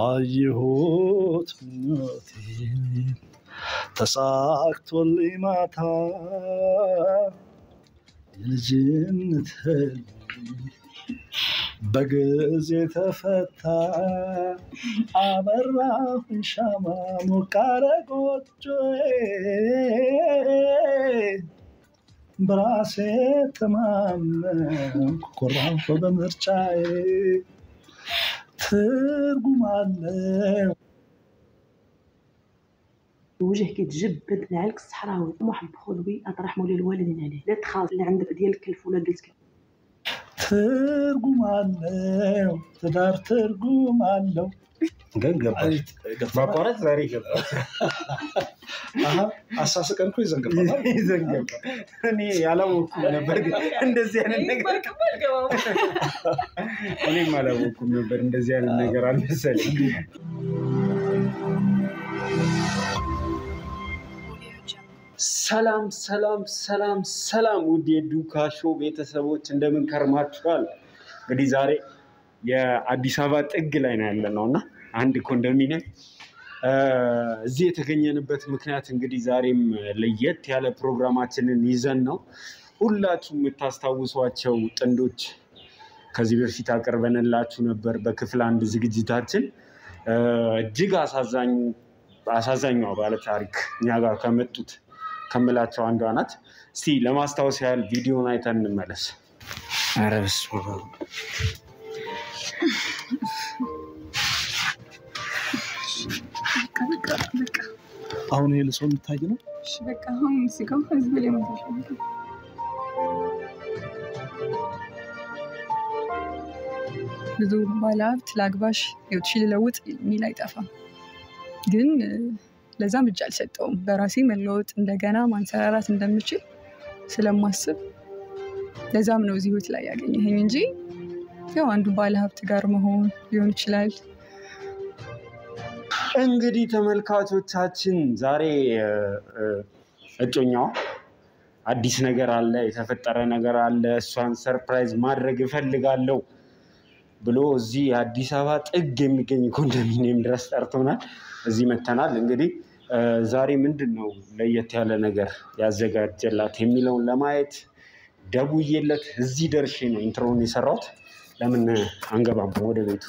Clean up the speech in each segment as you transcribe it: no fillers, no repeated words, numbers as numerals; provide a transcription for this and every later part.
አየሁት ምኞቴን ተሳክቶልኝ ማታ የልጅነት በጊዜ ተፈታ አበራሁኝ ሻማ ሞቅ አለ ጎጆዬ በራሴ ተማመንኩ ኮራሁ በምርጫዬ ትርጉም አለው وجهك تجبد نعلك الصحراوي محب خلوي اطرح مولي الوالدين عليه لا تخاف اللي عندك ديالك الفوله قلت لك ትርጉም አለው ትዳር ትርጉም አለው ግን ገባሽ ማቋረጥ ዛሬ ገባሽ አሳስቀን እኮ ይዘንገባል እኔ ያላወኩም ነበር እንደዚህ አይነት ነገር እኔም አላወኩም ነበር እንደዚህ አይነት ነገር አልመሰለኝ ሰላም ሰላም ሰላም ሰላም ውድ የዱካ ሾው ቤተሰቦች እንደምን ከርማችኋል እንግዲህ ዛሬ የአዲስ አበባ ጥግ ላይ ነው ያለነውና አንድ ኮንዶሚኒየም እዚህ የተገኘንበት ምክንያት እንግዲህ ዛሬም ለየት ያለ ፕሮግራማችንን ይዘን ነው ሁላችሁም የምታስታውሷቸው ጥንዶች ከዚህ በፊት አቀርበንላችሁ ነበር በክፍል አንድ ዝግጅታችን እጅግ አሳዛኛው ባለ ታሪክ እኛ ጋር ከመጡት ከመላቸው አንዷ ናት እስቲ ለማስታወስ ያህል ቪዲዮን አይተን እንመለስ አረብስ በቃ አሁን ይሄ ለሰው የሚታይ ነው እሺ በቃ አሁን ሲጋው ህዝብ ላይ መጣሽ ብዙ ባለሀብት ላግባሽ ህይወትሽን ልለውጥ የሚል አይጠፋም ግን ለዛም እጅ አልሰጠውም በራሴ መለወጥ እንደገና ማንሰራራት እንደምችል ስለማስብ ለዛም ነው እዚህ ህይወት ላይ ያገኘኸኝ እንጂ ያው አንዱ ባለሀብት ጋር መሆን ሊሆን ይችላል እንግዲህ ተመልካቾቻችን ዛሬ እጮኛው አዲስ ነገር አለ የተፈጠረ ነገር አለ እሷን ሰርፕራይዝ ማድረግ እፈልጋለሁ ብሎ እዚህ አዲስ አበባ ጥግ የሚገኝ ኮንዶሚኒየም ድረስ ጠርቶናል እዚህ መተናል እንግዲህ ዛሬ ምንድነው ለየት ያለ ነገር ያዘጋጀላት የሚለውን ለማየት ደውዬለት እዚህ ደርሼ ነው ኢንትሮን የሰራሁት ለምን አንገባም ወደ ቤቱ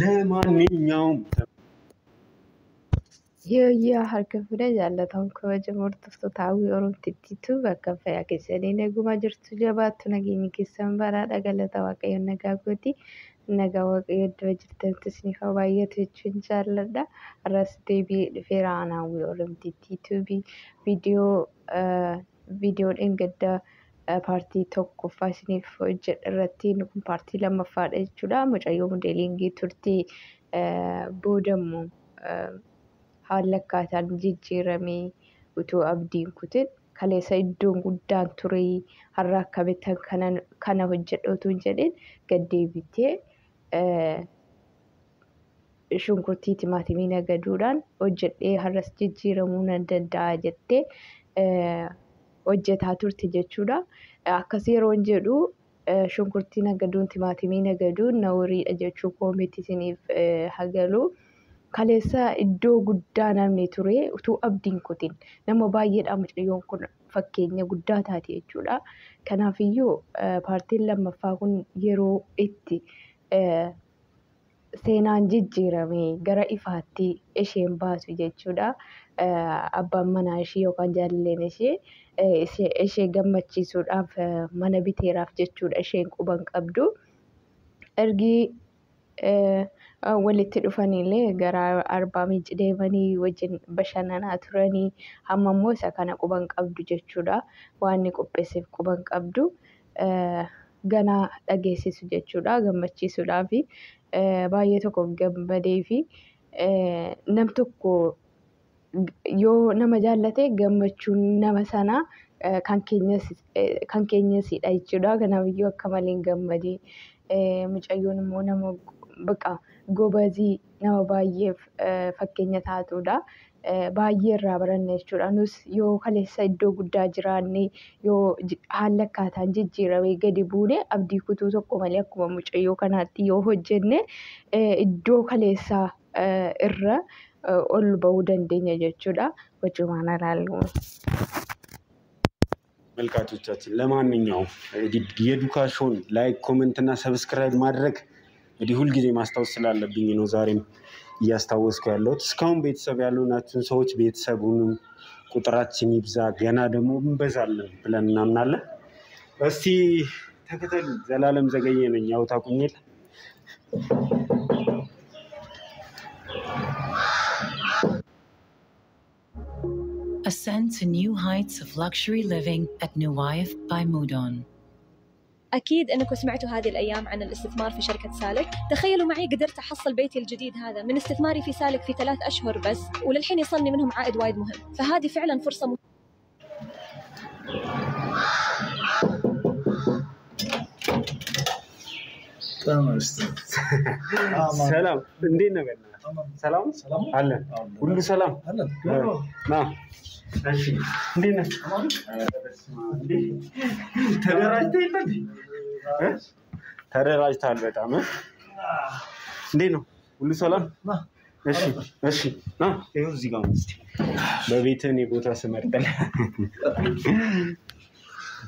ለማንኛውም Io harka fure jaallatamu kabajamtoota taa'uu Oromtiitu bakka fayyaa keessanii naguma jirtu jabaattu nageenyi keessan baraadha galata waaqayyoon nagaa gooti nagaa waaqayyo iddoo jirtanitti isiniif haa baay'atu jechuun jaalladha arras deebi'ee dhufeera anaawwi Oromtiitu viidiyoodhaan gadda paartii tokkoffaa isiniif hojjedha irratti kun paartii lammaffaadha jechuudha mucayyoo modeelingii turtii boodammoo haala akkaataan jijjiiramee utuu abdiin kutin kaleessa iddoon guddaan ture har'a akkamitti kana hojjedhootu jedhin gaddeebitee shunkurtii timaatimii nagaduudhaan hojjedhee har'as jijjiiramuu nan danda'a jettee hojjetaa turte jechuudha. Akkas yeroon jedhu shunkurtii nagaduun timaatimii nagaduun nawriidha jechuu koomiti isiniif hagalu. Kaleessa iddoo guddaa namni ture utuu abdiin kutin nama baay'eedha mucayyoon kun fakkeenya guddaa taate jechuudha. Kanaafiyyuu paartiin lammaffaa kun yeroo itti seenaan jijjiiramee gara ifaatti isheen baasu jechuudha. Abbaan manaa ishee yookaan jaalalleen ishee gammachiisuudhaaf mana biteeraaf jechuudha isheen quban qabdu. Ergi walitti dhufanillee gara arbaa miinci deemanii wajjin bashannanaa turanii hamma immoo isa kana quban qabdu jechuudha. Waan inni qopheesseef quban qabdu ganaa dhageessisu jechuudha gammachiisuudhaaf baay'ee tokko gammadee fi nam tokko yoo nama jaallate gammachuun nama sanaa kan keenyasidha jechuudha. Kanaafiyyuu akka malee gammadee mucayyoon immoo nama baqa gobazii nama baay'eef fakkeenya taatudha. baay'ee irraa baranne jechuudha. Nus yoo kaleessa iddoo guddaa jiraanne yoo haala akkaataan jijjiiramee gadi buune abdii kutuu tokko malee akkuma mucayyoo kanaatti yoo hojjenne iddoo kaleessaa irra ol bahuu dandeenya jechuudha. Wachumaan alaaluu. መልካቶቻችን ለማንኛውም የዱካ ሾውን ላይክ ኮሜንት እና ሰብስክራይብ ማድረግ እንግዲህ ሁሉ ጊዜ ማስታወስ ስላለብኝ ነው ዛሬም እያስታወስኩ ያለሁት እስካሁን ቤተሰብ ያሉናችሁን ሰዎች ቤተሰቡን ቁጥራችን ይብዛ ገና ደግሞ እንበዛለን ብለን እናምናለን እስቲ ተከተሉ ዘላለም ዘገየ ነኝ ያው ታቁኝል Ascend to new heights of luxury living at Nuwaif by Mudon. أكيد أنكم سمعتوا هذه الأيام عن الاستثمار في شركة سالك. تخيلوا معي قدرت أحصل بيتي الجديد هذا من استثماري في سالك في 3 أشهر بس وللحين يصلني منهم عائد وايد مهم. فهذه فعلا فرصة سلام ندينا بينا سلام هلا كله سلام نعم እሺ እንዴት ነህ ተደራጅተሃል በጣም እንዴት ነው ሁሉ ሰላም እሺ ና ይኸው እዚህ ጋር ነው እስቲ በቤትህ እኔ ቦታ ስመርጠል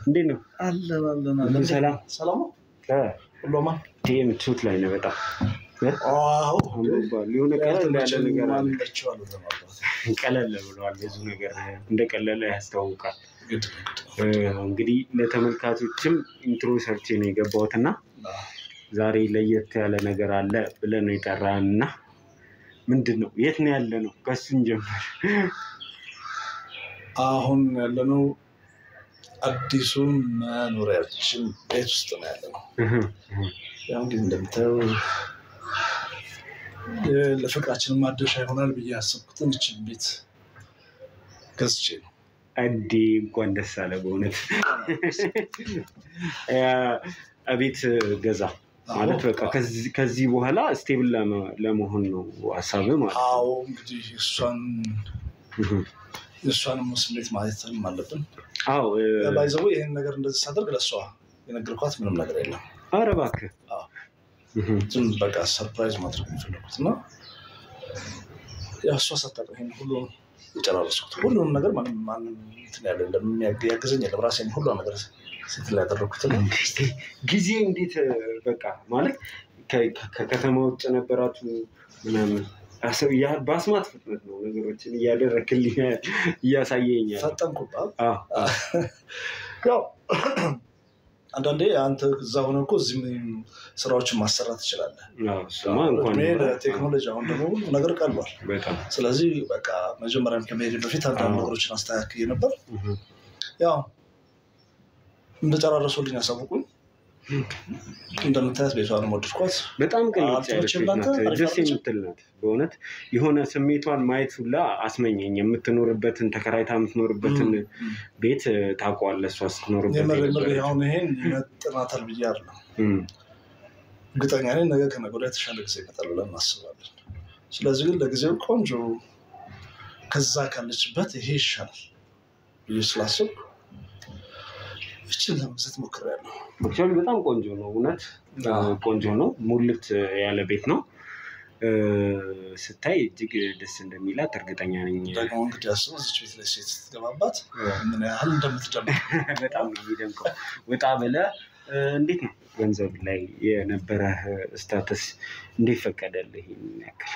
እንዴት ነው አለ ሰላም ሁሉማ ምቾት ላይ ነው በጣም አዎ ሊሆነ ቀለል ያለ ነገር ቀለል ብሏል ብዙ ነገር እንደቀለለ ያስተዋውቃል እንግዲህ ለተመልካቾችም ኢንትሮ ሰርቼ ነው የገባሁትና ዛሬ ለየት ያለ ነገር አለ ብለን የጠራንና ምንድነው የት ነው ያለነው ከሱን ጀምር አሁን ያለነው አዲሱን መኖሪያችን ቤት ውስጥ ነው ያለነው ያው እንግዲህ እንደምታዩ ለፍቅራችን ማደሻ ይሆናል ብዬ አሰብኩትን እቺ ቤት ገዝቼ ነው አዲ እንኳን ደስ አለ በእውነት አቤት ገዛ ማለት በቃ ከዚህ በኋላ ስቴብል ለመሆን ነው ሐሳብ ማለት አዎ እንግዲህ እሷን ሙስሊት ማለት አለብን አዎ ባይዘው ይሄን ነገር እንደዚህ ሳደርግ ለሷ የነገርኳት ምንም ነገር የለም ኧረ እባክህ አዎ ዝም በቃ ሰርፕራይዝ ማድረግ ነው ያው እሷ ሳታውቅ ይሄን ሁሉ የጨራረስኩት ሁሉንም ነገር ማንም እንትን ያለለም ያገዘኝ ለራሴን ሁሉ ነገር ስትል ያደረኩት ጊዜ እንዴት በቃ ማለት ከከተማ ውጭ ነበራችሁ ምናምን አሰብ ባስማት ፍጥነት ነው ነገሮችን እያደረክልኝ እያሳየኛል ፈጠንኩባ ያው አንዳንዴ አንተ እዛ ሆነ እኮ እዚህ ስራዎችን ማሰራት ይችላል አዎ ስማ እንኳን ቴክኖሎጂ አሁን ደግሞ ነገር ቀልቧል በጣም ስለዚህ በቃ መጀመሪያም ከመሄድ በፊት አንዳንድ ነገሮችን አስተካክዬ ነበር ያው እንደጨራረሱልኝ አሳውቁኝ እንደምታያት ቤቷን ወድድኳት በጣም ቀልጭ ደስ የምትልናት በእውነት የሆነ ስሜቷን ማየት ሁላ አስመኘኝ የምትኖርበትን ተከራይታ የምትኖርበትን ቤት ታውቀዋለህ እሷ ስትኖርበት የምር አሁን ይሄን ይመጥናታል ብዬ አይደለም ግጠኛ ነኝ ነገ ከነገ ወዲያ ተሻለ ጊዜ ይመጣል ብለን እናስባለን ስለዚህ ግን ለጊዜው ቆንጆ ከዛ ካለችበት ይሄ ይሻላል ይስላስብ እቺን ለመግዛት ሞክሬያለሁ ብቻው በጣም ቆንጆ ነው እውነት ቆንጆ ነው ሙልት ያለ ቤት ነው ስታይ እጅግ ደስ እንደሚላት እርግጠኛ ነኝ ደግሞ እንግዲህ አስበው እዚህ ቤት ላይ ሴት ስትገባባት ምን ያህል እንደምትደምቅ በጣም ነው የሚደምቀው ወጣ ብለ እንዴት ነው ገንዘብ ላይ የነበረ ስታተስ እንዴት ፈቀደልህ ይሄን ያክል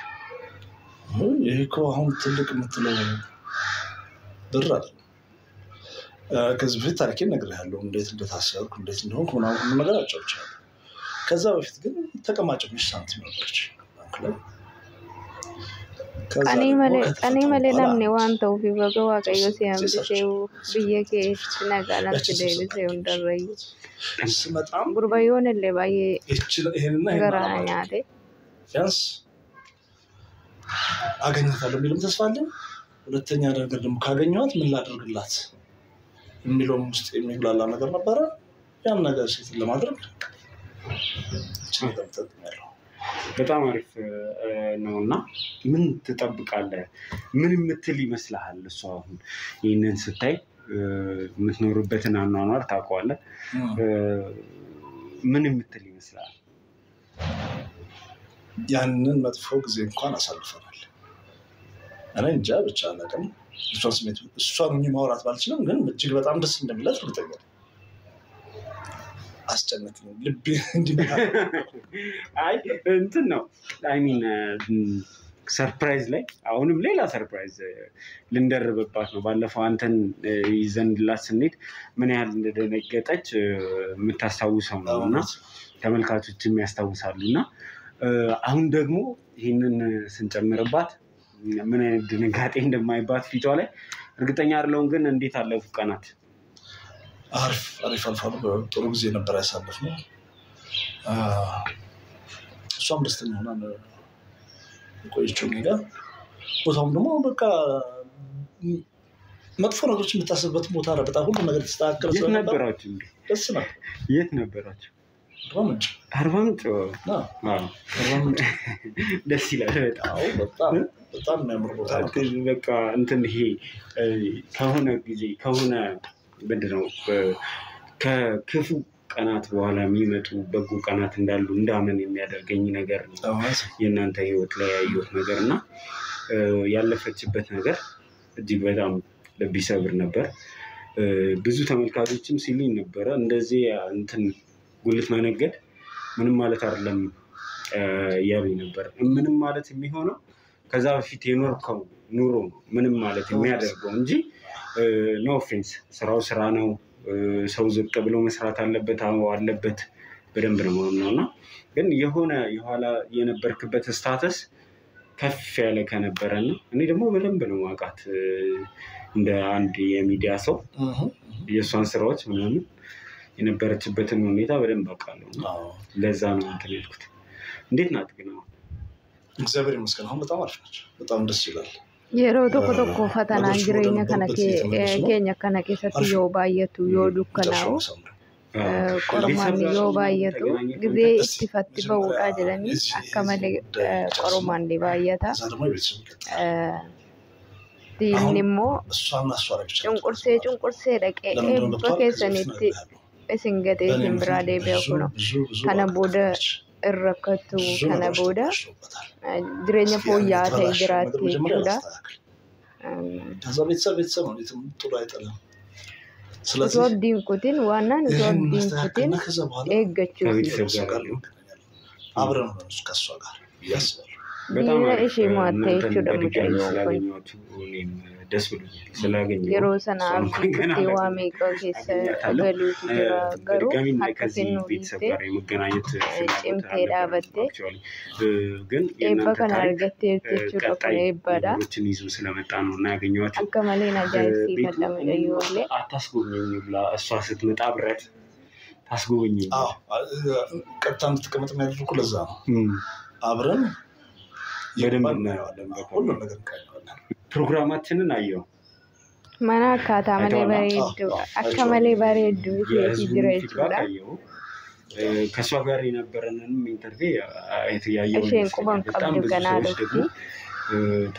ይሄ እኮ አሁን ትልቅ የምትለው ብር አይደል ከዚህ በፊት ታሪኬን ነግሬሃለሁ እንዴት እንደታሰብኩ እንዴት እንደሆንኩ ምናምን ነገር አጫውቻለሁ ከዛ በፊት ግን ተቀማጭ ምሽ ሳንቲም ነበርች ቀኔ መሌ namni waan ta'uuf baga waaqayyo si hambisee biyya keessa nagaadhaan deebisee hundarrayyuu ስመጣም gurbayyoon illee baay'ee ይሄንና garaa nyaate ቢያንስ አገኛታለሁ የሚልም ተስፋ አለኝ ሁለተኛ ነገር ደግሞ ካገኘኋት ምን ላደርግላት የሚለውም ውስጥ የሚብላላ ነገር ነበረ ያን ነገር ሴት ለማድረግ ችግር ተጠቅሜያለሁ በጣም አሪፍ ነውና ምን ትጠብቃለህ? ምን የምትል ይመስልሃል? እሷ አሁን ይህንን ስታይ የምትኖርበትን አኗኗር ታውቀዋለህ። ምን የምትል ይመስልሃል? ያንን መጥፎ ጊዜ እንኳን አሳልፈናል። እኔ እንጃ ብቻ አላውቅም። እሷን ስሜት እሷን ሆኜ ማውራት ባልችልም ግን እጅግ በጣም ደስ እንደሚላት እርግጠኛ ነኝ። አስጨነቀኝ ልቤ እንዲመታ። አይ እንትን ነው ሚን ሰርፕራይዝ ላይ አሁንም ሌላ ሰርፕራይዝ ልንደርብባት ነው። ባለፈው አንተን ይዘንላት ስንሄድ ምን ያህል እንደደነገጠች የምታስታውሰው ነው እና ተመልካቾችም ያስታውሳሉ። እና አሁን ደግሞ ይህንን ስንጨምርባት ምን አይነት ድንጋጤ እንደማይባት ፊቷ ላይ እርግጠኛ አይደለሁም። ግን እንዴት አለፉ ቀናት? አሪፍ አልፏል። ጥሩ ጊዜ ነበር ያሳለፍነው። እሷም ደስተኛ ሆና የቆየችው እኔ ጋር። ቦታውም ደግሞ በቃ መጥፎ ነገሮች የምታስብበት ቦታ ነው። በጣም ሁሉ ነገር ተስተካከለ። የት ነበራችሁ? ደስ ነው። የት ነበራችሁ? አርባ ምንጭ። ደስ ይላል በጣም በጣም የሚያምር ቦታ ነው። በቃ እንትን ይሄ ከሆነ ጊዜ ከሆነ ምንድን ነው ከክፉ ቀናት በኋላ የሚመጡ በጎ ቀናት እንዳሉ እንዳምን የሚያደርገኝ ነገር ነው የእናንተ ህይወት ላይ ያየሁት ነገር እና ያለፈችበት ነገር እጅግ በጣም ልብ ይሰብር ነበር። ብዙ ተመልካቾችም ሲሉኝ ነበረ እንደዚህ እንትን ጉልት መነገድ ምንም ማለት አይደለም ያሉኝ ነበር። ምንም ማለት የሚሆነው ከዛ በፊት የኖርከው ኑሮ ነው ምንም ማለት የሚያደርገው እንጂ ኖ ኦፌንስ። ስራው ስራ ነው። ሰው ዝቅ ብሎ መስራት አለበት አለበት በደንብ ነው ማምነውና ግን የሆነ የኋላ የነበርክበት ስታተስ ከፍ ያለ ከነበረና እኔ ደግሞ በደንብ ነው ማውቃት እንደ አንድ የሚዲያ ሰው የእሷን ስራዎች ምናምን የነበረችበትን ሁኔታ በደንብ አውቃለሁ። ለዛ ነው እንትን ያልኩት። እንዴት ናት ግን? እግዚአብሔር ይመስገን አሁን በጣም አሪፍ ነች። በጣም ደስ ይላል። Yeroo tokko fatanaan jireenya kana keenya kana keessatti yoo baay'atu yoo dukkanaa'u qormaan yoo baay'atu gizee itti fatti ba'uudha jedhanii akka malee qormaan ni baay'ata. Diinni immoo cunqursee dhaqee eebba keessanitti isin gatee isin biraa deebi'u kuno kana booda irrakkatu kana booda jireenya fooyya'aa ta'e jiraatti jechuudha. ከዛ ቤተሰብ ነው ጥሩ አይጠለም። ስለዚህ ዲንኩቲን ዋናን ዲንኩቲን ኤገቹ አብረን ነው ከሷ ጋር ያስባል። በጣም እሺ ማታይቹ ደግሞ ደስ ብሎኛል ስላገኘሁ። የሮሰና ዋሜ ቆይስ ገሉት ገሩ ከዚህ ቤተሰብ ጋር የመገናኘት ጭምቴ ዳበቴ ግን ኤበከን አርገቴ ተቹ ይባዳ ችን ይዞ ስለመጣ ነው እና ያገኘኋቸው። አከማሌና ጃይሲ ተደምጠዩለ አታስጎብኝ ብላ እሷ ስትመጣ ብረት ታስጎብኝ። ቀጥታ እንድትቀመጥ የሚያደርጉ ለዛ ነው። አብረን በደንብ እናየዋለን። ሁሉም ነገር እንቃኘዋለን። ፕሮግራማችንን አየው ማና ካታመሌ በሬዱ አከማሌ በሬዱ ይጅረይቹዳ ከሷ ጋር የነበረንን ኢንተርቪው አይተያየው በጣም ብዙ ደግሞ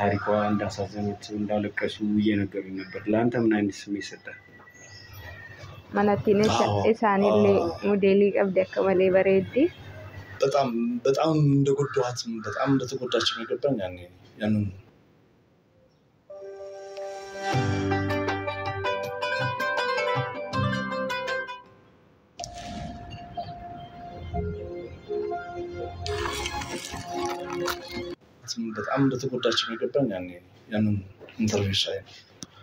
ታሪኳ እንዳሳዘነች እንዳለቀሱ እየነገሩኝ ነበር። ለአንተ ምን አይነት ስሜት ሰጠ? ማናቲኔ እሳኒሌ ሞዴሊ ቀብደ አከማሌ በሬዲ በጣም እንደጎዳኋት በጣም እንደተጎዳች የሚገባኝ ያንን በጣም እንደተጎዳች የሚገባኝ ያንን ኢንተርቪው ሳይ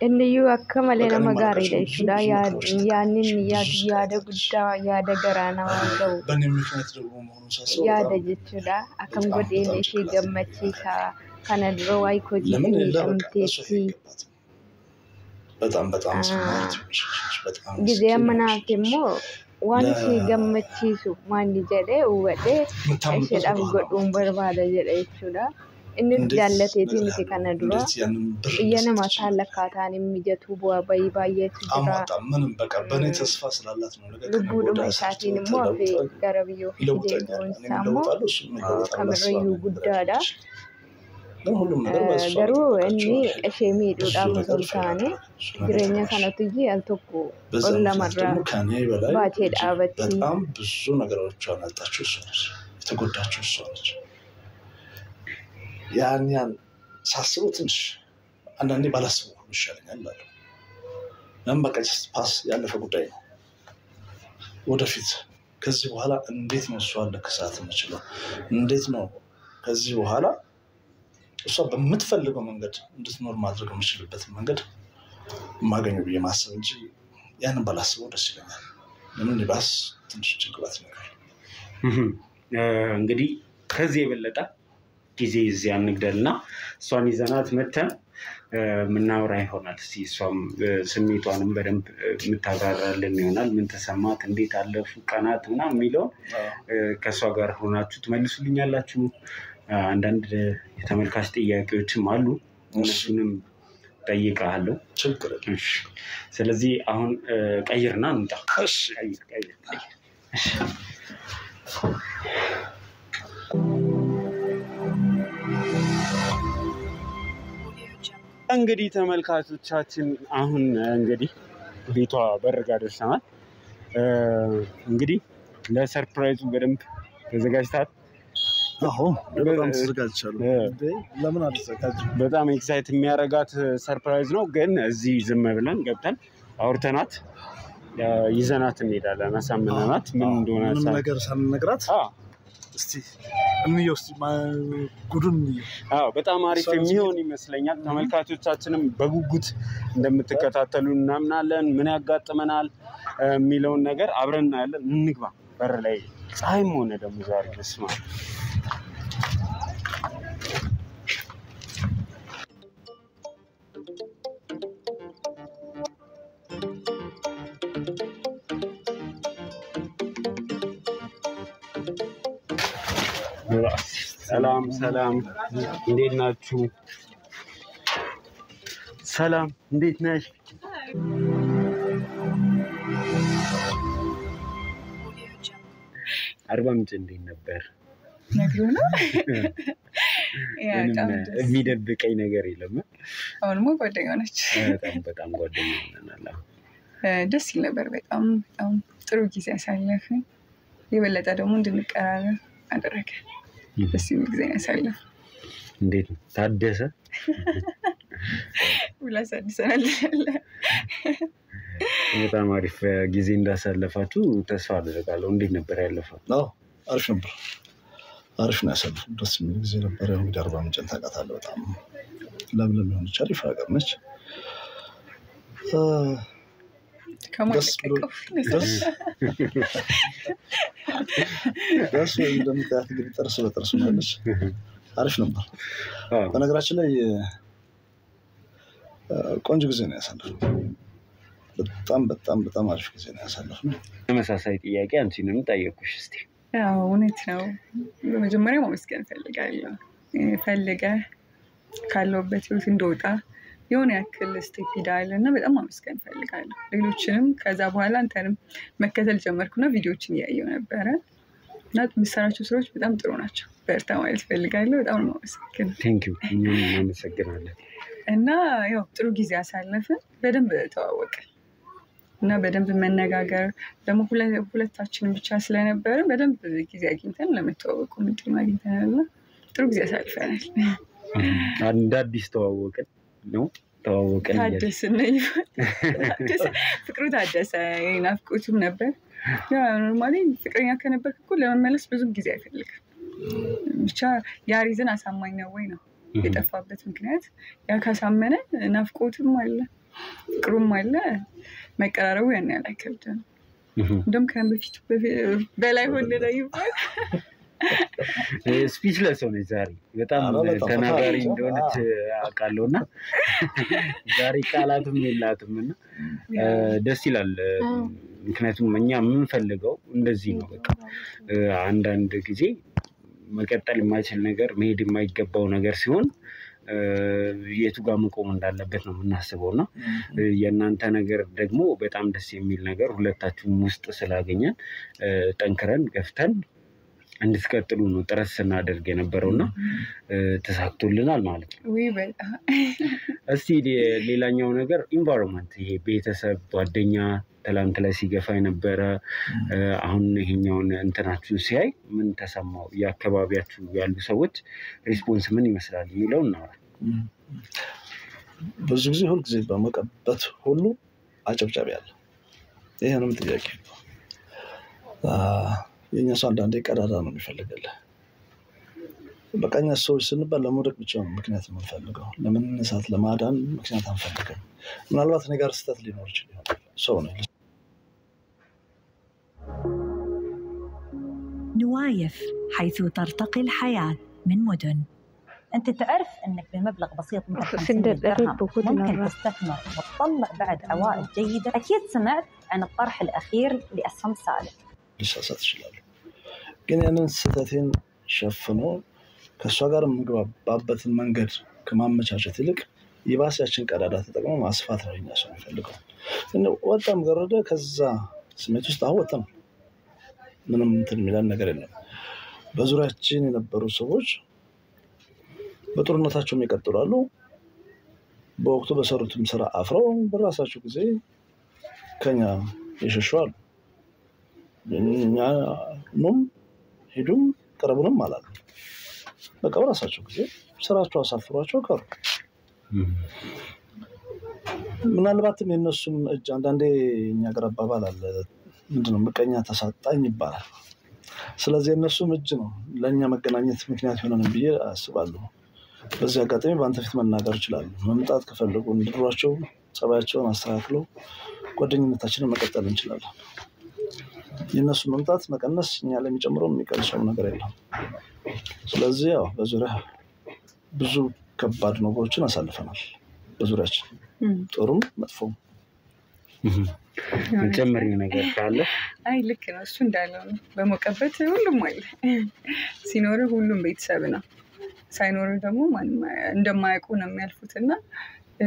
እንዩ አከማሌ ነመጋሪ ለይሽዳ ያንን ያደ ጉዳ ያደ ገራና ወንደው በኔ ምክንያት ደግሞ መሆኑን ሳስበው ያደ ጅችዳ አከም ጎዴን እሺ ገመቺሳ ከነድሮ አይኮጂ ተምቴቲ በጣም ስማርት በጣም ጊዜ መናቴሞ ዋንሲ ገመቺሱ ማን ጀደ ወደ እሺ ዳም ጎዱን በርባደ ጀደ ይችላ Innis jaallateetii miti kana dura እንዴት ያንን ብር iyyanama taallakaataan mijatu bu'aa bayii baay'eetu jira. አሟጣ ምንም በቃ በእኔ ተስፋ ስላላት ነው ነገር Lubbuudhuma isaatiin immoo hafe gara biyya ofii deebi'uun isaa immoo kamirrayyuu guddaadha. Garuu inni ishee miidhuudhaaf osoo hin taane jireenya sanatti al tokko ol lamarraa baatee dhaabatti. በጣም ብዙ ነገሮቿን አጣችው እሷ ነች የተጎዳችው እሷ ነች። ያን ሳስበው ትንሽ አንዳንዴ ባላስበው ይሻለኛል እላለሁ። ለምን በቃ ፓስ ያለፈ ጉዳይ ነው። ወደፊት ከዚህ በኋላ እንዴት ነው እሷ ለከሳት የምችለው? እንዴት ነው ከዚህ በኋላ እሷ በምትፈልገው መንገድ እንድትኖር ማድረግ የምችልበት መንገድ ማገኘው ብዬ ማሰብ እንጂ ያንን ባላስበው ደስ ይለኛል። ለምን ይባስ ትንሽ ጭንቅላት ነገር እንግዲህ ከዚህ የበለጠ ጊዜ እዚህ አንግደልና እሷን ይዘናት መተን ምናወራ ይሆናል። እስቲ እሷም ስሜቷንም በደንብ የምታብራራልን ይሆናል። ምን ተሰማት፣ እንዴት አለፉ ቀናት ምናምን የሚለውን ከእሷ ጋር ሆናችሁ ትመልሱልኛላችሁ። አንዳንድ የተመልካች ጥያቄዎችም አሉ፣ እነሱንም ጠይቃለሁ። ችግር የለም። ስለዚህ አሁን ቀይርና እንምጣ። እሺ ቀይር። እንግዲህ ተመልካቾቻችን አሁን እንግዲህ ቤቷ በር ጋር ደርሰናል። እንግዲህ ለሰርፕራይዙ በደንብ ተዘጋጅታል። አዎ በጣም ተዘጋጅቻለሁ። ለምን አልተዘጋጅ? በጣም ኤክሳይት የሚያረጋት ሰርፕራይዝ ነው። ግን እዚህ ዝም ብለን ገብተን አውርተናት ይዘናት እንሄዳለን። አሳምነናት ምን እንደሆነ ነገር ሳንነግራት እስቲ እንየው እስቲ ጉዱን በጣም አሪፍ የሚሆን ይመስለኛል። ተመልካቾቻችንም በጉጉት እንደምትከታተሉ እናምናለን። ምን ያጋጥመናል የሚለውን ነገር አብረን እናያለን። እንግባ። በር ላይ ፀሐይም ሆነ ደግሞ ዛሬ በስማ ሰላም ሰላም፣ እንዴት ናችሁ? ሰላም፣ እንዴት ነሽ? አርባ ምንጭ እንዴት ነበር? ነግሮና የሚደብቀኝ ነገር የለም። አሁንማ ጓደኛ ነች። በጣም ጓደኛ ነን። ደስ ይል ነበር። በጣም ጥሩ ጊዜ ያሳለፍን። የበለጠ ደግሞ እንድንቀራረብ አደረገ። ደስ የሚል ጊዜ ያሳለፍ። እንዴት ታደሰ? ሁላስ አዲሰናል። በጣም አሪፍ ጊዜ እንዳሳለፋችሁ ተስፋ አደርጋለሁ። እንዴት ነበር ያለፈው? አሪፍ ነበር። አሪፍ ነው ያሳለፍኩት። ደስ የሚል ጊዜ ነበር። እንግዲህ አርባ ምንጭን ታውቃታለህ። በጣም ለምለም የሆነች አሪፍ ሀገር ነች። ደስ እንደምታያት እንግዲህ ጥርስ በጥርስ ነች። አሪፍ ነበር። በነገራችን ላይ ቆንጆ ጊዜ ነው ያሳለፍነው። በጣም አሪፍ ጊዜ ነው ያሳለፍነው። ተመሳሳይ ጥያቄ አንቺንም ጠየቅኩሽ። እስቲ እውነት ነው። በመጀመሪያ ማመስገን ፈልጋለሁ። ፈልገህ ካለሁበት ህይወት እንደወጣ የሆነ ያክል ስቴፕ ሄዳል እና በጣም ማመስገን ፈልጋለሁ። ሌሎችንም ከዛ በኋላ አንተንም መከተል ጀመርኩና ቪዲዮዎችን እያየሁ ነበረ እና የምትሰራቸው ስራዎች በጣም ጥሩ ናቸው። በርታ ማለት ፈልጋለሁ። በጣም ነው ማመሰግነው። ቴንኪው። እኛም እናመሰግናለን። እና ያው ጥሩ ጊዜ አሳለፍን። በደንብ ተዋወቅን እና በደንብ መነጋገር ደግሞ ሁለታችንም ብቻ ስለነበረ በደንብ ጊዜ አግኝተን ለመተዋወቁ ምንድን አግኝተናል። ጥሩ ጊዜ አሳልፈናል። እንደ አዲስ ተዋወቅን ነው ተዋወቅን። ታደስን ፍቅሩ ታደሰ። ናፍቆቱም ነበር። ያ ኖርማሊ ፍቅረኛ ከነበርክ እኮ ለመመለስ ብዙ ጊዜ አይፈልግም። ብቻ ያ ሪዝን አሳማኝ ነው ወይ ነው የጠፋበት ምክንያት። ያ ካሳመነ ናፍቆቱም አለ ፍቅሩም አለ፣ መቀራረቡ ያን ያህል አይከብድም። እንደውም ከአሁን በፊት በላይ ሆነ ነው ይባል። ስፒችለስ ሆነች ዛሬ። በጣም ተናጋሪ እንደሆነች አውቃለሁና ዛሬ ቃላትም የላትም እና ደስ ይላል። ምክንያቱም እኛ የምንፈልገው እንደዚህ ነው። በቃ አንዳንድ ጊዜ መቀጠል የማይችል ነገር መሄድ የማይገባው ነገር ሲሆን የቱ ጋር መቆም እንዳለበት ነው የምናስበው እና የእናንተ ነገር ደግሞ በጣም ደስ የሚል ነገር ሁለታችሁም ውስጥ ስላገኘን ጠንክረን ገፍተን እንድትቀጥሉ ነው ጥረት ስናደርግ የነበረውና ተሳክቶልናል ማለት ነው። እስቲ ሌላኛው ነገር ኢንቫይሮንመንት ይሄ ቤተሰብ ጓደኛ ትላንት ላይ ሲገፋ የነበረ አሁን ይሄኛውን እንትናችሁን ሲያይ ምን ተሰማው? የአካባቢያችሁ ያሉ ሰዎች ሪስፖንስ ምን ይመስላል የሚለው እናወራ። ብዙ ጊዜ ሁሉ ጊዜ በመቀበት ሁሉ አጨብጫቢ አለ። ይሄንም ጥያቄ የኛ ሰው አንዳንዴ ቀዳዳ ነው የሚፈልግልህ። በቃኛ ሰዎች ስንባል ለመውደቅ ብቻ ነው ምክንያት የምንፈልገው። ለመነሳት ለማዳን ምክንያት አንፈልግም። ምናልባት እኔ ጋር ስህተት ሊኖር ይችላል ሰው ነው። نوايف حيث ترتقي الحياة من مدن. أنت تعرف أنك بمبلغ بسيط مثل 50 درهم ممكن تستثمر وتطلع بعد عوائد جيدة. أكيد سمعت عن الطرح الأخير لأسهم سالك. ሊሳሳት ይችላል ግን ያንን ስህተቴን ሸፍኖ ከእሷ ጋር የምግባባበትን መንገድ ከማመቻቸት ይልቅ የባሰያችን ቀዳዳ ተጠቅሞ ማስፋት ነው የኛ ሰው የሚፈልገው። ወጣም ገረደ ከዛ ስሜት ውስጥ አወጣም ምንም እንትን የሚለን ነገር የለም። በዙሪያችን የነበሩ ሰዎች በጥሩነታቸው ይቀጥላሉ። በወቅቱ በሰሩትም ስራ አፍረው በራሳቸው ጊዜ ከኛ ይሸሻሉ። እኛ ነው ሄዱም ቀረቡንም አላሉ። በቃ በራሳቸው ጊዜ ስራቸው አሳፍሯቸው ቀሩ። ምናልባትም የነሱም እጅ አንዳንዴ እኛ ጋር አባባል አለ ምንድነው ምቀኛ ተሳጣኝ ይባላል። ስለዚህ የነሱም እጅ ነው ለኛ መገናኘት ምክንያት ሆነን ብዬ አስባለሁ። በዚህ አጋጣሚ በአንተ ፊት መናገር ይችላል። መምጣት ከፈለጉ እንድሯቸው ጸባያቸውን አስተካክለው ጓደኝነታችንን መቀጠል እንችላለን። የነሱ መምጣት መቀነስ እኛ ላይ የሚጨምረው የሚቀንሰው ነገር የለም። ስለዚህ ያው በዙሪያ ብዙ ከባድ ነገሮችን አሳልፈናል። በዙሪያችን ጥሩም መጥፎም መጨመሪያ ነገር ካለ አይ ልክ ነው እሱ እንዳለው ነው። በመቀበት ሁሉም አለ። ሲኖር ሁሉም ቤተሰብ ነው። ሳይኖር ደግሞ ማንም እንደማያውቁ ነው የሚያልፉትና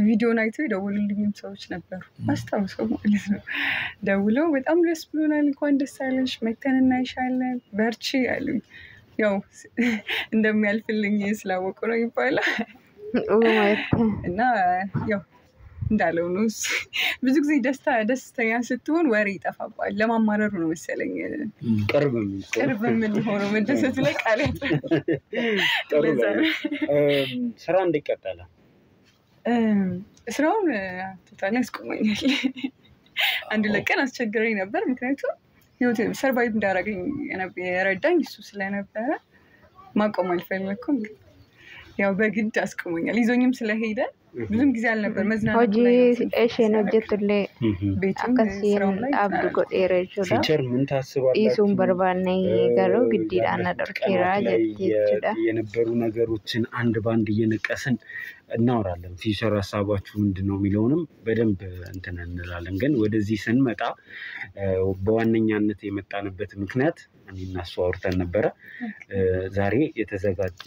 ቪዲዮን አይተው የደወሉልኝም ሰዎች ነበሩ። አስታውሰው ማለት ነው። ደውለው በጣም ደስ ብሎናል፣ እንኳን ደስ አለሽ፣ መተን እናይሻለን፣ በርቺ አሉኝ። ያው እንደሚያልፍልኝ ስላወቁ ነው ይባላል እና ያው እንዳለው ነው። ብዙ ጊዜ ደስተኛ ስትሆን ወሬ ይጠፋባል። ለማማረሩ ነው መሰለኝ ቅርብ ምን ሆኖ መደሰት ላይ ቃል ስራ እንዲቀጥል ስራውን ቶታሊ አስቆመኛል። አንድ ለቀን አስቸግረኝ ነበር። ምክንያቱም ህይወቴን ሰርቫይቭ እንዳደረገኝ የረዳኝ እሱ ስለነበረ ማቆም አልፈለኩም። ያው በግድ አስቆመኛል። ይዞኝም ስለሄደ ብዙም ጊዜ አልነበር መዝናናት ላይ እሺን ወጀቱለ አከሲን አብዱ ጎዴረ ጁራ ፊቸር ምን ታስባላችሁ? ኢሱን በርባኔ ገሮ ግዲዳና ደርኬራ ጀትችዳ የነበሩ ነገሮችን አንድ ባንድ እየነቀስን እናወራለን። ፊቸር ሐሳባችሁ ምንድነው የሚለውንም በደንብ እንትን እንላለን። ግን ወደዚህ ስንመጣ በዋነኛነት የመጣንበት ምክንያት እኔና እሱ አውርተን ነበረ። ዛሬ የተዘጋጀ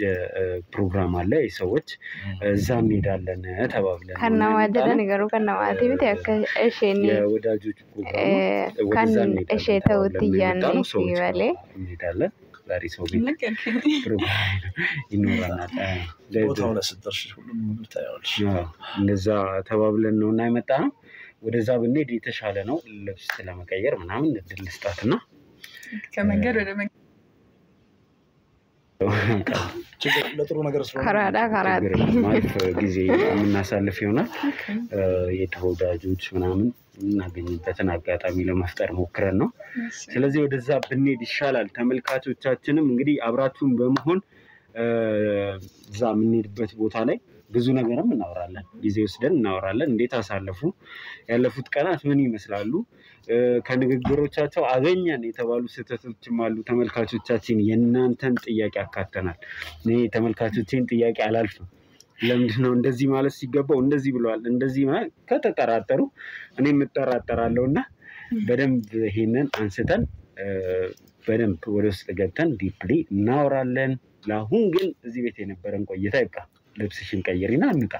ፕሮግራም አለ። የሰዎች እዛ እንሄዳለን ተባብለን ከናማደለ ነገሩ ከናማቲ ቤት እሺኒ የወዳጆች ፕሮግራም ወደዛ እሺ ተውት ይባለ እንሄዳለን። ዛሬ ሰው ቤት ፕሮግራም ይኖራል። ቦታው ላይ ስትደርሽ ሁሉም ታያለሽ። እንደዛ ተባብለን ነውና የመጣነው። ወደዛ ብንሄድ የተሻለ ነው። ልብስ ለመቀየር ምናምን እድል ልስጣትና ከመንገድ ወደ መንገድ ለጥሩ ነገር ስለሆነ ከራዳ ማለት ጊዜ የምናሳልፍ ይሆናል። የተወዳጆች ምናምን እናገኝበትን አጋጣሚ ለመፍጠር ሞክረን ነው። ስለዚህ ወደዛ ብንሄድ ይሻላል። ተመልካቾቻችንም እንግዲህ አብራችሁን በመሆን እዛ የምንሄድበት ቦታ ላይ ብዙ ነገርም እናወራለን። ጊዜ ወስደን እናወራለን። እንዴት አሳለፉ፣ ያለፉት ቀናት ምን ይመስላሉ፣ ከንግግሮቻቸው አገኘን የተባሉ ስህተቶችም አሉ። ተመልካቾቻችን የእናንተን ጥያቄ አካተናል። እኔ ተመልካቾችን ጥያቄ አላልፍም። ለምንድነው እንደዚህ ማለት ሲገባው እንደዚህ ብለዋል እንደዚህ ማለት ከተጠራጠሩ እኔም እጠራጠራለሁና በደንብ ይሄንን አንስተን በደንብ ወደ ውስጥ ገብተን ዲፕሊ እናወራለን። ለአሁን ግን እዚህ ቤት የነበረን ቆይታ ይብቃ። ልብስሽን ቀይሪና እንውጣ።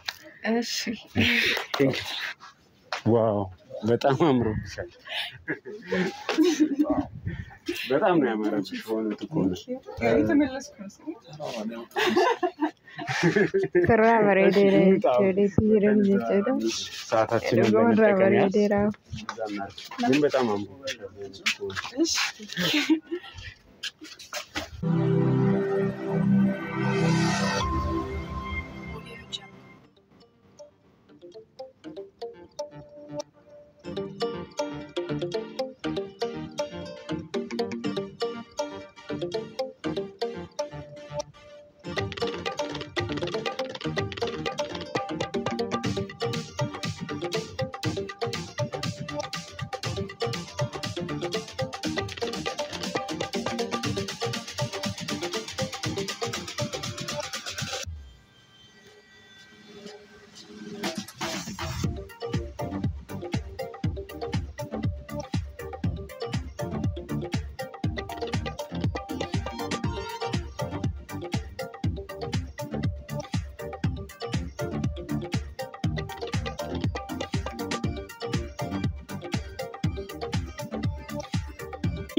እሺ ዋው በጣም አምሮብሻል። በጣም ነው ያማረብሽ። ሆነ ተቆለ የተመለስኩ ነው ስራ በሬዴራ ጀዴቲረን ጀዳ ሰዓታችንን በሬዴራ ግን በጣም አምሮብሻል። እሺ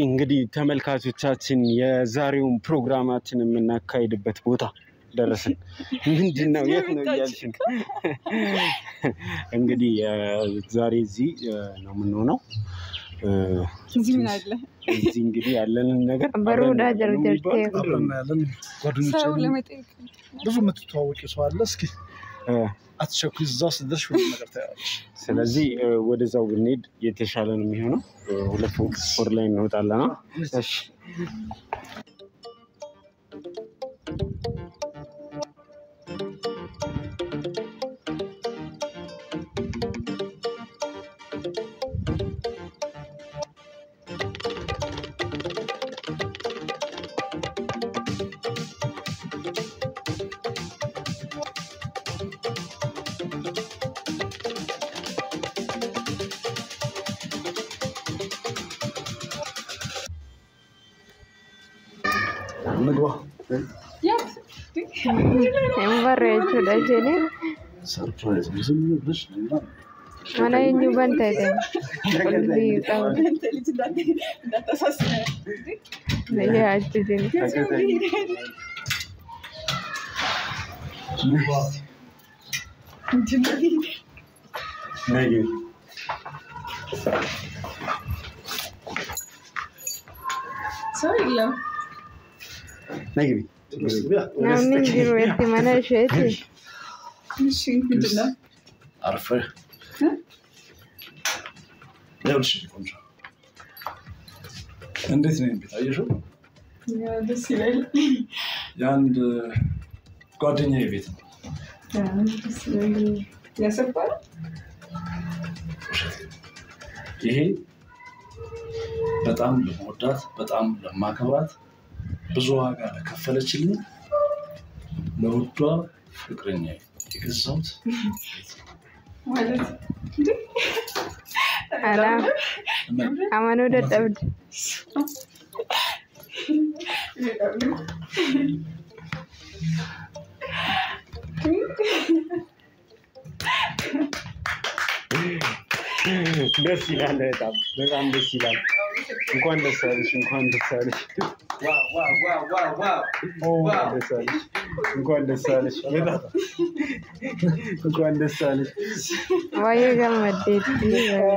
እንግዲህ ተመልካቾቻችን የዛሬውን ፕሮግራማችን የምናካሂድበት ቦታ ደረስን። ምንድነው የት ነው እያልሽን? እንግዲህ ዛሬ እዚህ ነው የምንሆነው። እዚህ ምን አለ? እዚህ እንግዲህ ያለንን ነገር በሮዳ ጀርጀርቴ ያለን ጓደኞቼ ሰው ለመጠየቅ ብዙ የምትተዋወቂው ሰው አለ። እስኪ አትቸኩይ፣ እዛው ስትደርሽ ሁሉ ነገር ታያለሽ። ስለዚህ ወደዛው ብንሄድ የተሻለ ነው የሚሆነው። ሁለት ፎቅ ላይ እንወጣለን። እሺ ንግባ። እንበረቹ ዳጀኔ ሰርፕራይዝ ዝም ብለሽ ማና ይኙ ባንታይደ ወልዲ ጣው እንዳታሳስነ ያ አጅዲን ነይ ሰው የለም። ነይ ናምን ጂሮ የትማና ሸቲ እሺ ምንድን ነው? አርፈህ ይኸውልሽ ቆንጆ፣ እንዴት ነው ቤት አየሽው? ደስ ይላል። የአንድ ጓደኛዬ ቤት ነው። ደስ ይላል። ያሰፋል። ይሄ በጣም ለመወዳት በጣም ለማከብራት ብዙ ዋጋ ለከፈለችልኝ ለውዷ ፍቅረኛ የገዛሁት ማለት አላ አማኑ ደጠብድ ደስ ይላል። በጣም ደስ ይላል። እንኳን ደስ አለሽ። እንኳን ደስ አለሽ። እንኳን ደስ አለሽ። እንኳን ደስ አለሽ። ዋዬ ገመዴት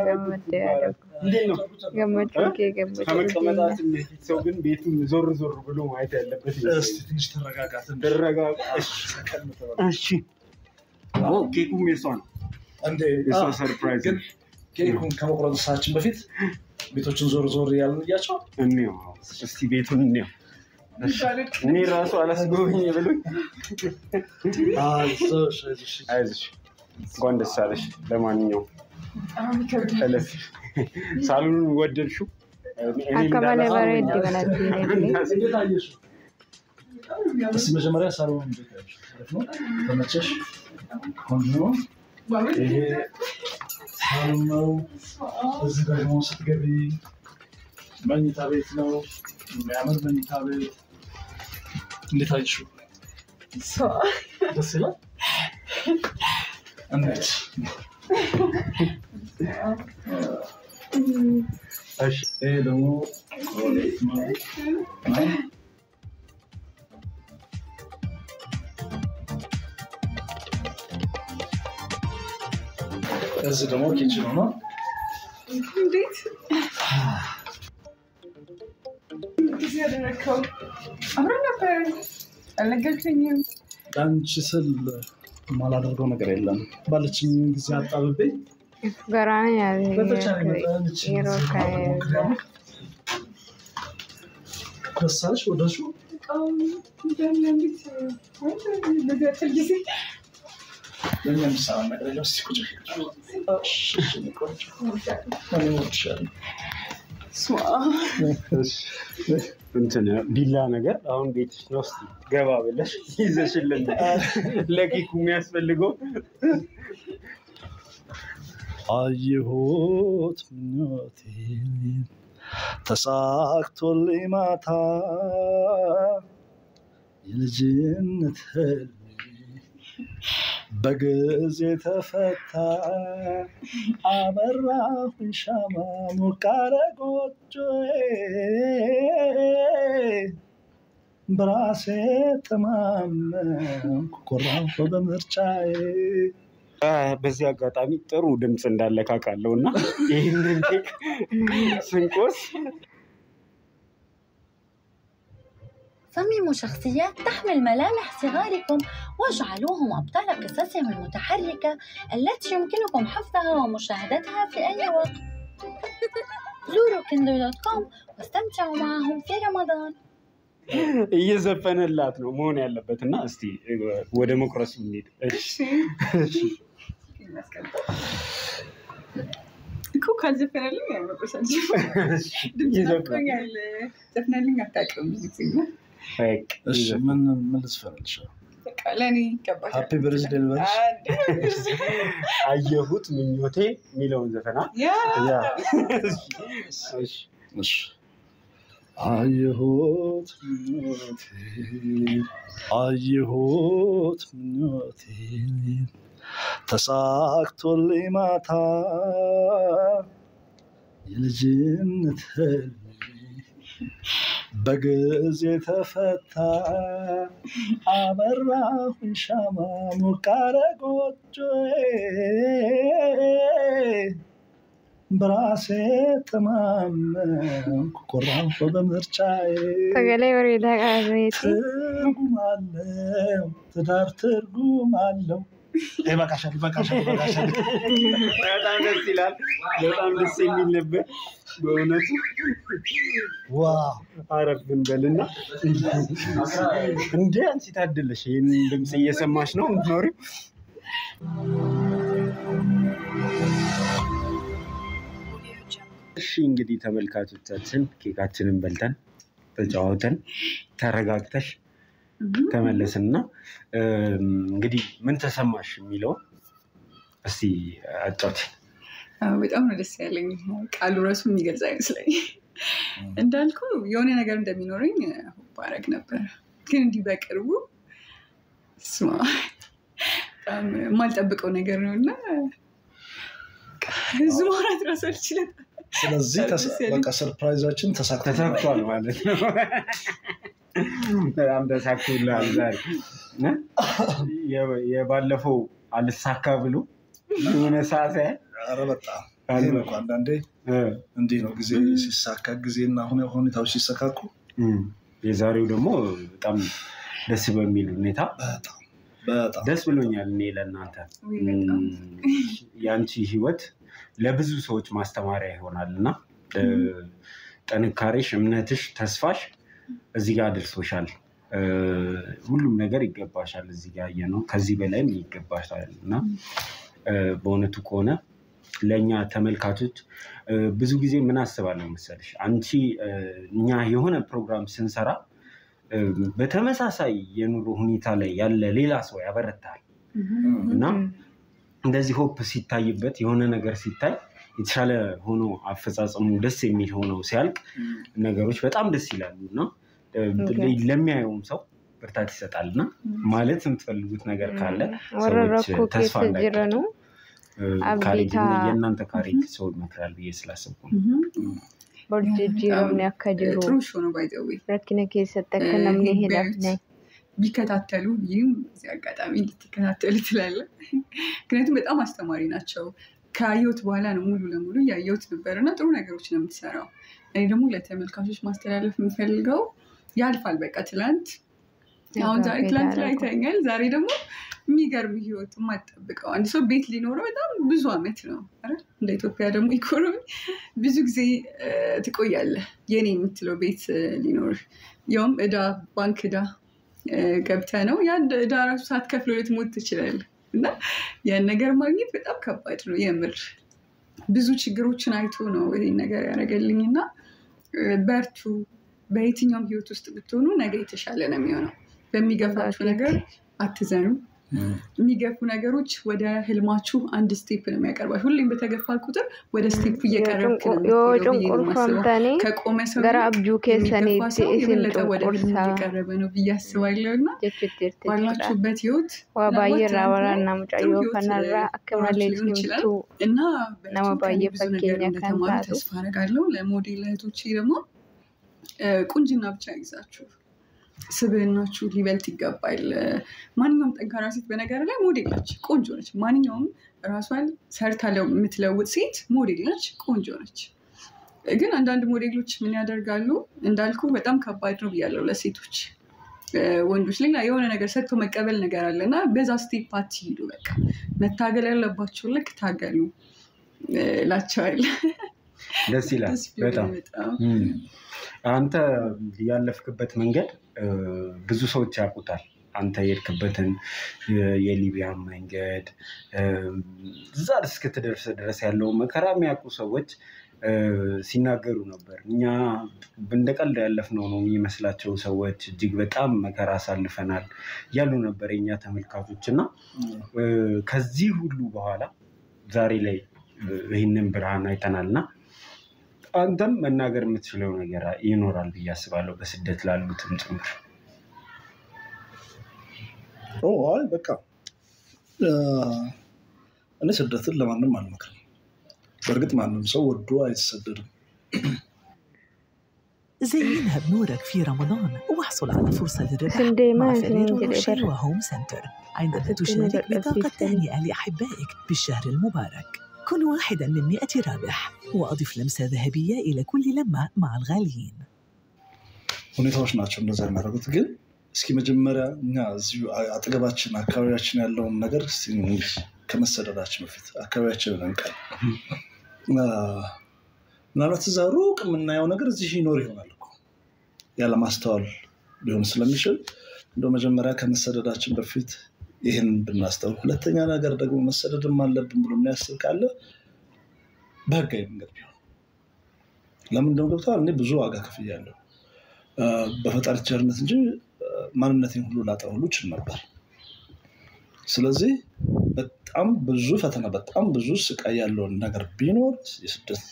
ገመዴ ያደረኩ እንዴት ነው ገመቹኬ ገመቹ ከመቀመጣት በፊት ሰው ግን ቤቱን ዞር ዞር ብሎ ማየት ያለበት ይመስላል። እስቲ ትንሽ ተረጋጋት። ተረጋጋ። እሺ ኬኩም የሷ ነው እንዴ? የሷ ሰርፕራይዝ ግን ኬኩን ከመቁረጣችን በፊት ቤቶችን ዞር ዞር እያልን እያቸው እንየው። እስቲ ቤቱን እንየው። እኔ ራሱ አላስጎበኝ ብሎኝ። አይዞሽ እንኳን ደስ አለሽ። ለማንኛውም እለፍ። ሳሎኑን ወደድሽው? አከማለ በሬድ ይበላል። እንዴት አየሽው? እስቲ መጀመሪያ ሳሎኑን ተመቸሽ? ቆንጆ ነው። ይሄ ሳሎን ነው። እዚህ ደግሞ ስትገቢ መኝታ ቤት ነው የሚያምር መኝታ ቤት እንዴት አይሹ ደስ ይላል እንዴት እሺ ደግሞ እዚህ ደግሞ ኪችን ነው እንዴት እዚህ ያደረከው አብረን ነበር አልነገርከኝም አንቺ ስል ማላደርገው ነገር የለም ባለችኝ ጊዜ አጣብቤ ገራን ያለ ደሳለሽ ወደሱ ለምን ሰው ነገር ለስቲ ቁጭ እንትን ቢላ ነገር አሁን ቤትሽ ነው እስቲ ገባ ብለሽ ይዘሽልን ለቂቁ የሚያስፈልገው አየሁት ምኞቴን ተሳክቶልኝ ማታ የልጅነት ህልሜ በጊዜ ተፈታ አበራሁኝ ሻማ ሞቅ አለ ጎጆዬ በራሴ ተማመንኩ ኮራሁ በምርጫዬ በዚህ አጋጣሚ ጥሩ ድምጽ እንዳለ ካቃለውና ይሄንን ኬክ ስንቆስ صمموا شخصيات تحمل ملامح صغاركم واجعلوهم أبطال قصصهم المتحركة التي يمكنكم حفظها ومشاهدتها في أي وقت. زوروا kindle.com واستمتعوا معهم في رمضان. እየዘፈነላት ነው መሆን ያለበትና እስቲ ወደ መቁረሱ እንሂድ። እሺ እኮ ካልዘፈነልኝ አይመጣልኝ ይዘፈኛል ዘፈነልኝ አታውቅም ብዙ ጊዜ እሺ ምን ልዝፈንልሽ በቃ ለኔ ይገባል ሃፒ በርዝዴይ ልበልሽ አየሁት ምኞቴ የሚለውን ዘፈና ያ እሺ እሺ አየሁት ምኞቴ ተሳክቶልኝ ማታ የልጅነት ህልሜ በጊዜ ተፈታ አበራሁኝ ሻማ ሞቅ አለ ጎጆዬ በራሴ ተማመንኩ ኮራሁ በምርጫዬ ተገላይ ወሬዳ ጋዜት ትርጉም አለው ትዳር ትርጉም አለው ይበቃሻል በጣም ደስ ይላል በጣም ደስ የሚል ነበር በእውነቱ ዋው አረፍን በልና እንዴ አንቺ ታደለሽ ይሄን ድምጽ እየሰማሽ ነው ኖሪ እሺ እንግዲህ ተመልካቾቻችን ኬካችንን በልተን ተጫውተን ተረጋግተሽ ተመለስና እንግዲህ ምን ተሰማሽ የሚለው እስቲ አጫውት በጣም ነው ደስ ያለኝ ቃሉ ራሱ የሚገልጽ አይመስለኝ እንዳልኩ የሆነ ነገር እንደሚኖረኝ ባረግ ነበር ግን እንዲህ በቅርቡ ስማ ማልጠብቀው ነገር ነውና ዝማራት ራሱ አልችልም ስለዚህ በቃ ሰርፕራይዛችን ተሳክቷል ማለት ነው በጣም ተሳክቶላል ዛሬ የባለፈው አልሳካ ብሎ የሆነ ሰዓት ኧረ በጣም አንዳንዴ እንዲህ ነው ጊዜ ሲሳካ ጊዜና ሁኔታዎች ሲሰካኩ የዛሬው ደግሞ በጣም ደስ በሚል ሁኔታ በጣም ደስ ብሎኛል እኔ ለእናንተ ያንቺ ህይወት ለብዙ ሰዎች ማስተማሪያ ይሆናልና ጥንካሬሽ እምነትሽ ተስፋሽ እዚህ ጋር ደርሶሻል ሁሉም ነገር ይገባሻል እዚህ ጋር ያየነው ከዚህ በላይም ይገባሻልና በእውነቱ ከሆነ ለኛ ተመልካቾች ብዙ ጊዜ ምን አስባለሁ መሰለሽ አንቺ እኛ የሆነ ፕሮግራም ስንሰራ በተመሳሳይ የኑሮ ሁኔታ ላይ ያለ ሌላ ሰው ያበረታል እና እንደዚህ ሆፕ ሲታይበት የሆነ ነገር ሲታይ የተሻለ ሆኖ አፈጻጸሙ ደስ የሚል ሆኖ ሲያልቅ ነገሮች በጣም ደስ ይላሉና ለሚያየውም ሰው ብርታት ይሰጣልና ማለት የምትፈልጉት ነገር ካለ ሰዎች ተስፋ እንዳይቆርጡ የእናንተ ካሬት ሰው ይመክራል ብዬ ስላሰብኩ ነው። ቦርጅጅሮም ያከጀሩ ጥሩ ሾ ነው ባይዘው ረኪነ ከሰጠከነም ይሄዳል ቢከታተሉ ይህም እዚህ አጋጣሚ እንድትከታተሉ ትላለ። ምክንያቱም በጣም አስተማሪ ናቸው። ካየሁት በኋላ ነው ሙሉ ለሙሉ ያየሁት ነበርና ጥሩ ነገሮች ነው የምትሰራው። እኔ ደግሞ ለተመልካቾች ማስተላለፍ የምፈልገው ያልፋል በቃ ትላንት አሁን ዛሬ ትላንት ላይ ታኛል ዛሬ ደግሞ የሚገርም ህይወት ማጠብቀው አንድ ሰው ቤት ሊኖረው በጣም ብዙ አመት ነው አይደል? እንደ ኢትዮጵያ ደግሞ ኢኮኖሚ ብዙ ጊዜ ትቆያለህ የኔ የምትለው ቤት ሊኖር ያውም እዳ ባንክ እዳ ገብተህ ነው ያን እዳ ራሱ ሳትከፍል ልትሞት ትችላለህ። እና ያን ነገር ማግኘት በጣም ከባድ ነው የምር ብዙ ችግሮችን አይቶ ነው ይሄን ነገር ያደረገልኝና በርቱ በየትኛውም ህይወት ውስጥ ብትሆኑ ነገ የተሻለ ነው የሚሆነው። በሚገፋችሁ ነገር አትዘኑ። የሚገፉ ነገሮች ወደ ህልማችሁ አንድ ስቴፕ ነው የሚያቀርባችሁ። ሁሌም በተገፋ ቁጥር ወደ ስቴፕ እየቀረብክ ነው የምትሄደው። ከቆመ ሰው እየቀረበ ነው ብዬ አስባለሁ። እና ባላችሁበት ህይወት እና እንደተማሩ ተስፋ አደርጋለሁ። ለሞዴል እህቶቼ ደግሞ ቁንጅና ብቻ ይዛችሁ ስብዕናችሁ ሊበልጥ ይገባል። ማንኛውም ጠንካራ ሴት በነገር ላይ ሞዴል ነች፣ ቆንጆ ነች። ማንኛውም ራሷን ሰርታ የምትለውጥ ሴት ሞዴል ነች፣ ቆንጆ ነች። ግን አንዳንድ ሞዴሎች ምን ያደርጋሉ እንዳልኩ በጣም ከባድ ነው ብያለሁ ለሴቶች። ወንዶች ሌላ የሆነ ነገር ሰጥቶ መቀበል ነገር አለና በዛ ስቴፕ አትሂዱ። በቃ መታገል ያለባቸው ልክ ታገሉ ላቸዋል። ደስ ይላል በጣም አንተ ያለፍክበት መንገድ ብዙ ሰዎች ያውቁታል። አንተ የሄድክበትን የሊቢያ መንገድ እዛ እስክትደርስ ድረስ ያለው መከራ የሚያውቁ ሰዎች ሲናገሩ ነበር። እኛ እንደቀልድ ያለፍነው ነው የሚመስላቸው ሰዎች እጅግ በጣም መከራ አሳልፈናል ያሉ ነበር የኛ ተመልካቾች። እና ከዚህ ሁሉ በኋላ ዛሬ ላይ ይህንን ብርሃን አይተናልና አንተም መናገር የምትችለው ነገር ይኖራል ብዬ አስባለሁ በስደት ላሉትም ጭምር። አይ በቃ እኔ ስደትን ለማንም አልመክርም። በእርግጥ ማንም ሰው ወዶ አይሰደድም። زينها بنورك في رمضان واحصل على فرصة الربح مع فريرو روشير وهوم سنتر عندما تشارك بطاقة تهنئة لأحبائك بالشهر المبارك. كن واحدا من 100 رابح وأضف لمسة ذهبية إلى كل لمة مع الغاليين. ሁኔታዎች ናቸው እንደዛ የሚያደርጉት። ግን እስኪ መጀመሪያ እኛ እዚሁ አጠገባችን አካባቢያችን ያለውን ነገር ከመሰደዳችን በፊት አካባቢያችንን እንቀል። ምናልባት እዛ ሩቅ የምናየው ነገር እዚህ ይኖር ይሆናል እኮ ያለማስተዋል ሊሆን ስለሚችል እንደው መጀመሪያ ከመሰደዳችን በፊት ይሄን ብናስተውል። ሁለተኛ ነገር ደግሞ መሰደድም አለብን ብሎ የሚያስብ ካለ በህጋዊ መንገድ ቢሆን ለምን እንደምገብታል እኔ ብዙ ዋጋ ከፍያለሁ በፈጣሪ ቸርነት እንጂ ማንነቴን ሁሉ ላጣው ሁሉ ይችል ነበር። ስለዚህ በጣም ብዙ ፈተና በጣም ብዙ ስቃይ ያለው ነገር ቢኖር የስደት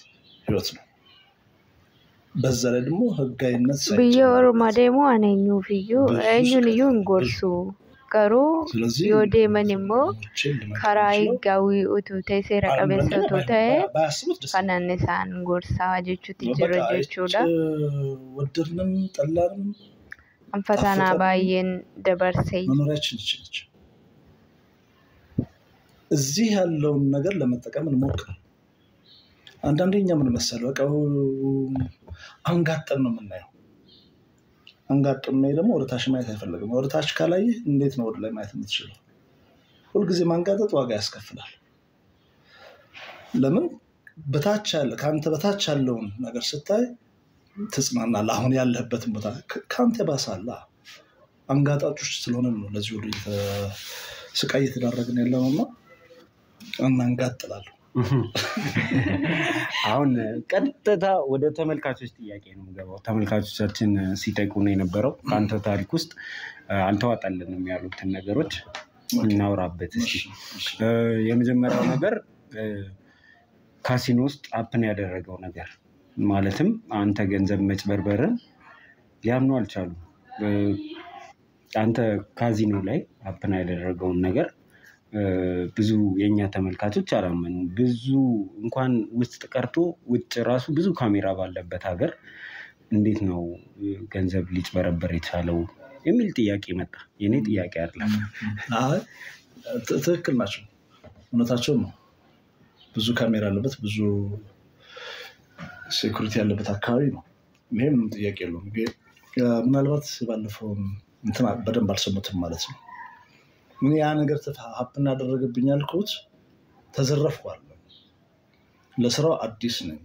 ህይወት ነው። በዛ ላይ ደግሞ ህጋዊነት ቢዮር ማደሞ አነኙ ፊዩ አይኙን ይሁን ጎርሱ ቀሩ ዮዴ መንሞ ከራይ ጋዊ ኡቱቴ ሰራ ቀበሰቶቴ ከነነሳን ጎርሳ ጀቹት ጅረጀቹዳ ወደድንም ጠላንም አንፈታና ባየን ደበርሰይ መኖሪያችን ይችላል። እዚህ ያለውን ነገር ለመጠቀም እንሞክር። አንዳንዴኛ ምን መሰለው በቃ አንጋጠን ነው የምናየው። አንጋጠን ነው ደግሞ ወደ ታች ማየት አይፈልግም። ወደ ታች ካላየ እንዴት ነው ወደ ላይ ማየት የምትችለው? ሁሉ ጊዜ ማንጋጠጥ ዋጋ ያስከፍላል። ለምን በታች ያለ ካንተ በታች ያለውን ነገር ስታይ ትጽናናለህ። አሁን ያለህበትን ቦታ ካንተ ባሳላ አንጋጣጮች ስለሆነ ነው ለዚህ ሁሉ ስቃይ የተዳረግን ያለውና እናንጋጥላለን። አሁን ቀጥታ ወደ ተመልካቾች ጥያቄ ነው የምገባው። ተመልካቾቻችን ሲጠይቁን የነበረው አንተ ታሪክ ውስጥ አልተዋጣልንም ያሉትን ነገሮች እናውራበት እስኪ። የመጀመሪያው ነገር ካሲኖ ውስጥ አፕን ያደረገው ነገር ማለትም አንተ ገንዘብ መጭበርበርን ሊያምኑ አልቻሉም። አንተ ካዚኖ ላይ አፕን ያደረገውን ነገር ብዙ የኛ ተመልካቾች አላመኑ። ብዙ እንኳን ውስጥ ቀርቶ ውጭ ራሱ ብዙ ካሜራ ባለበት ሀገር እንዴት ነው ገንዘብ ሊጭበረበር የቻለው የሚል ጥያቄ መጣ። የኔ ጥያቄ አይደለም። አይ ትክክል ናቸው፣ እውነታቸው ነው። ብዙ ካሜራ ያለበት ብዙ ሴኩሪቲ ያለበት አካባቢ ነው። ይሄም ጥያቄ የለውም። ምናልባት ባለፈው እንትና በደንብ አልሰሙትም ማለት ነው። ምን ያ ነገር ሀፕን አደረገብኝ ያልኩት ተዘረፍኳል። ለስራው አዲስ ነኝ።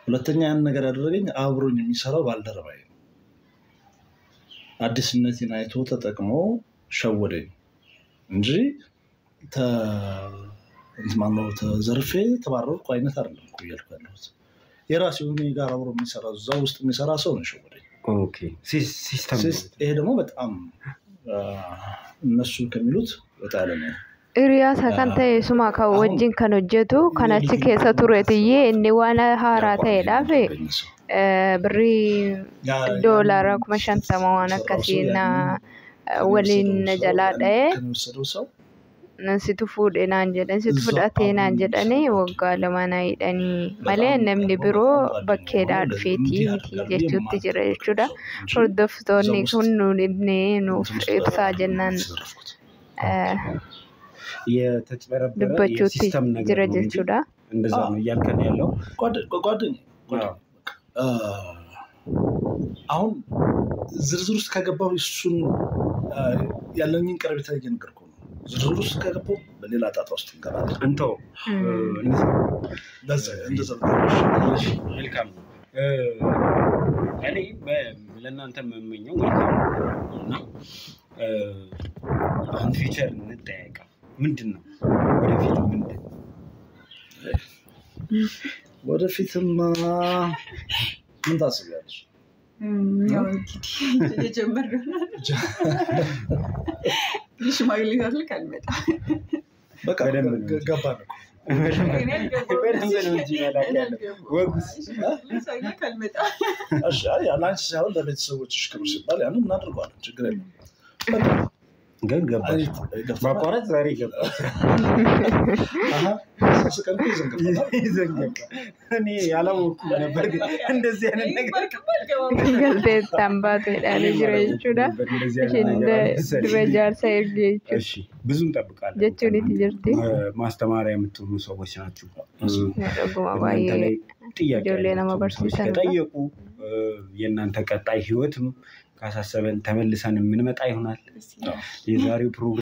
ሁለተኛ ያን ነገር ያደረገኝ አብሮኝ የሚሰራው ባልደረባዬ ነው። አዲስነቴን አይቶ ተጠቅሞ ሸወደኝ እንጂ ማነው ተዘርፌ ተባረርኩ አይነት አይደለም እኮ እያልኩ ያለሁት። የራሴው ጋር አብሮ የሚሰራ እዛው ውስጥ የሚሰራ ሰው ነው ሸወደኝ። ኦኬ ሲስተም። ይሄ ደግሞ በጣም እነሱ ከሚሉት ወጣ ያለ ነው። Hiriyaa isaa kan ta'e suma kan wajjin kan hojjetu kan achi keessa tureetiyyee inni waan haaraa ta'eedhaaf birrii doolaara 50 waan akkasiin waliin jalaa dha'ee situ fuudhee naan jedhan situ fudhatee naan jedhanii waggaa 2 na hidhanii malee namni biroo bakkeedhaa dhufeetii miti jechuutti jira jechuudha. Hordoftoonni kun nuuf ibsaa jennaan የተጭበረበረ የሲስተም ነገር ነው። እንደዛ ነው እያልከን ያለው ጓደኛ አሁን ዝርዝር ውስጥ ከገባው እሱን ያለኝን ቀረቤታ እየነገርኩ ነው። ዝርዝር ውስጥ ከገባው በሌላ ጣጣ ውስጥ እንገባለን። እንተው እንደዛ መልካም ነው። እኔ ለእናንተ መመኘው መልካም እና አሁን ፊቸር እንጠያየቅ። ምንድን ነው ወደፊት ምንድን ነው? ወደፊትማ ምን ታስቢያለሽ? ያው እንግዲህ የጀመርነው ሽማግሌ ታልክ አልመጣ በቃ ገባን እኮ በደንብ ነው እንጂ ያላቀለ ወጉስ ካልመጣ እሺ ያላንቺ ሳይሆን ለቤተሰቦችሽ ክብር ሲባል ያንን እናደርጋለን። ችግር የለም። ግን ገባሽ ማቋረጥ ዛሬ ገባሽ። ስቀን ይዘንገባ እኔ ያላወቅኩ ነበር ግን እንደዚህ አይነት ነገር ገልቴ ታምባቱ ዳለ ጅረቹዳ ድበጃር ሳይርጌቹ እሺ ብዙ እንጠብቃለን። ጀቹሊት ጅርቲ ማስተማሪያ የምትሆኑ ሰዎች ናችሁ። ደጉማ ባይ ጆሌና ማበርሲሰን ተጠየቁ። የእናንተ ቀጣይ ህይወትም ካሳሰበን ተመልሰን የምንመጣ ይሆናል። የዛሬው ፕሮግራም